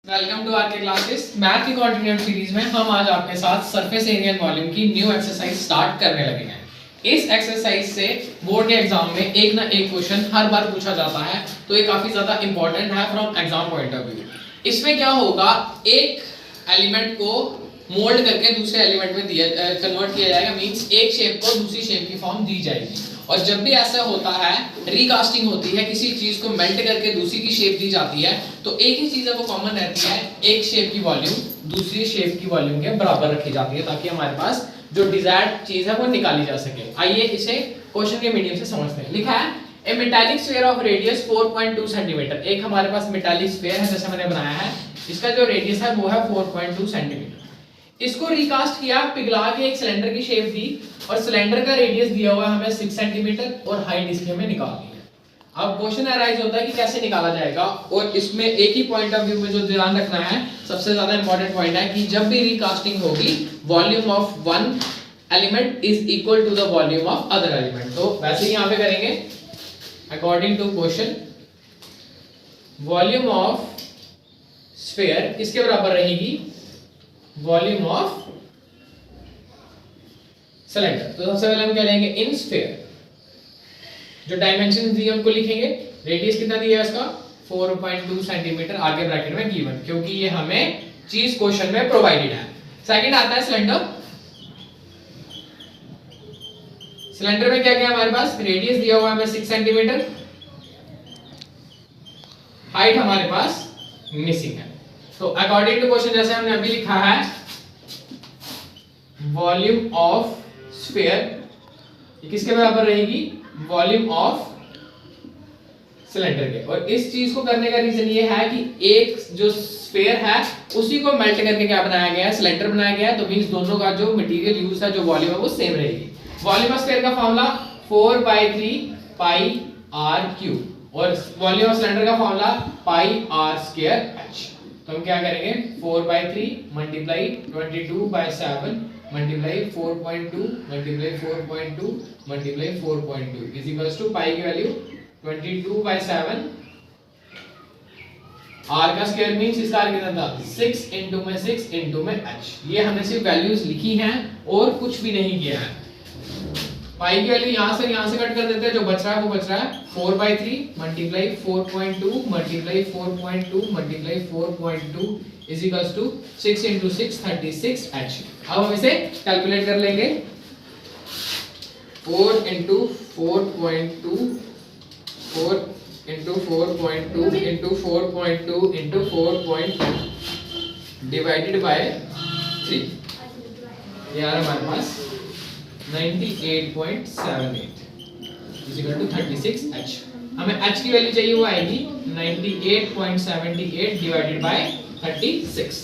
Welcome to are के classes. Math की continuum series में हम आज आपके साथ सरफेस एरिया एंड वॉल्यूम की न्यू एक्सरसाइज स्टार्ट करने लगे हैं। इस एक्सरसाइज से बोर्ड के एग्जाम में एक ना एक क्वेश्चन हर बार पूछा जाता है, तो ये काफी ज्यादा इंपॉर्टेंट है from exam point of view. इसमें क्या होगा, एक एलिमेंट को मोल्ड करके दूसरे एलिमेंट में कन्वर्ट किया जाएगा, मींस एक शेप को दूसरी शेप की फॉर्म दी जाएगी। और जब भी ऐसा होता है, रिकास्टिंग होती है, किसी चीज को मेल्ट करके दूसरी की शेप दी जाती है, तो एक ही चीज वो कॉमन रहती है, एक शेप की वॉल्यूम दूसरी शेप की वॉल्यूम के बराबर रखी जाती है, ताकि हमारे पास जो डिजायर्ड चीज है वो निकाली जा सके। आइए इसे क्वेश्चन के मीडियम से समझते हैं। लिखा है a metallic sphere of radius 4.2 centimetre. एक हमारे पास मेटालिक स्फीयर है, जैसे मैंने बनाया है, इसका जो रेडियस है वो है 4.2 सेंटीमीटर। इसको रिकास्ट किया, पिघला के एक सिलेंडर की शेप दी, और सिलेंडर का रेडियस दिया हुआ है हमें 6 सेंटीमीटर और हाइट इसकी हमें निकालनी है। अब क्वेश्चन अराइज होता है कि कैसे निकाला जाएगा, और इसमें एक ही पॉइंट ऑफ व्यू में जो ध्यान रखना है, सबसे ज्यादा इंपॉर्टेंट पॉइंट है कि जब भी रिकास्टिंग होगी, volume of one element is equal to the volume of other element. तो वैसे ही यहां पे करेंगे according to question, volume of sphere किसके बराबर रहेगी, वॉल्यूम ऑफ सिलेंडर। तो सबसे पहले हम क्या लेंगे, इन स्फीयर, जो डायमेंशन दिए उनको लिखेंगे। रेडियस कितना दिया है इसका, 4.2 सेंटीमीटर, आगे ब्रैकेट में गिवन, क्योंकि ये हमें चीज क्वेश्चन में प्रोवाइडेड है। सेकंड आता है सिलेंडर। सिलेंडर में क्या क्या हमारे पास, रेडियस दिया हुआ है हमें 6 सेंटीमीटर, हाइट हमारे पास मिसिंग है। तो अकॉर्डिंग टू क्वेश्चन, जैसे हमने अभी लिखा है, वॉल्यूम ऑफ स्फीयर किसके बराबर रहेगी, वॉल्यूम ऑफ सिलेंडर के। और इस चीज को करने का रीजन ये है कि एक जो स्फीयर है उसी को मेल्ट करके क्या बनाया गया है, सिलेंडर बनाया गया है। तो मींस दोनों का जो मटेरियल यूज है, जो वॉल्यूम है, वो सेम रहेगी। वॉल्यूम ऑफ स्फीयर का फॉर्मूला 4/3 पाई आर क्यूब, और वॉल्यूम ऑफ सिलेंडर का formula pi r square h. तो हम क्या करेंगे, 4/3 multiply 22/7 multiply 4.2 multiply 4.2 multiply 4.2 is equals to pi की वैल्यू 22/7, आर का स्क्वायर मींस इसका आर कितना था, 6 into में 6 into में h। ये हमने सिर्फ वैल्यूज लिखी हैं और कुछ भी नहीं किया है। पाई की वैल्यू यहां से कट कर देते हैं, जो बच रहा है वो बच रहा है 4/3 multiply 4.2 multiply 4.2 multiply 4.2 is equals to 6 into 6 36h। अब हम इसे कैलकुलेट कर लेंगे। 4 into 4.2 4 into 4.2 into 4.2 into 4.2 divided by 3, ये आ रहा हमारे पास 98.78 इज इक्वल टू 36h। हमें h की वैल्यू चाहिए, वो आएगी 98.78 डिवाइडेड बाय 36।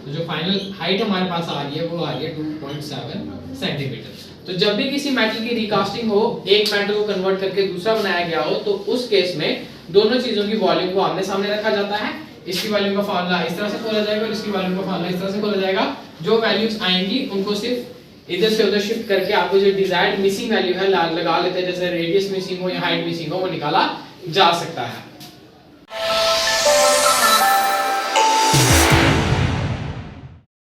तो जो फाइनल हाइट हमारे पास आ रही है वो आ रही है 2.7 सेंटीमीटर। तो जब भी किसी मेटल की रिकास्टिंग हो, एक मेटल को कन्वर्ट करके दूसरा बनाया गया हो, तो उस केस में दोनों चीजों की वॉल्यूम को आमने सामने रखा जाता है। इसकी वॉल्यूम का फॉर्मूला इस तरह से खोला जाएगा और इसकी वॉल्यूम का फॉर्मूला इस तरह से खोला जाएगा। जो वैल्यूज आएंगी उनको सिर्फ इधर से उधर शिफ्ट करके आपको जो डिजायर्ड मिसिंग वैल्यू है लगा लेते हैं, जैसे रेडियस मिसिंग हो या हाइट मिसिंग हो, वो निकाला जा सकता है।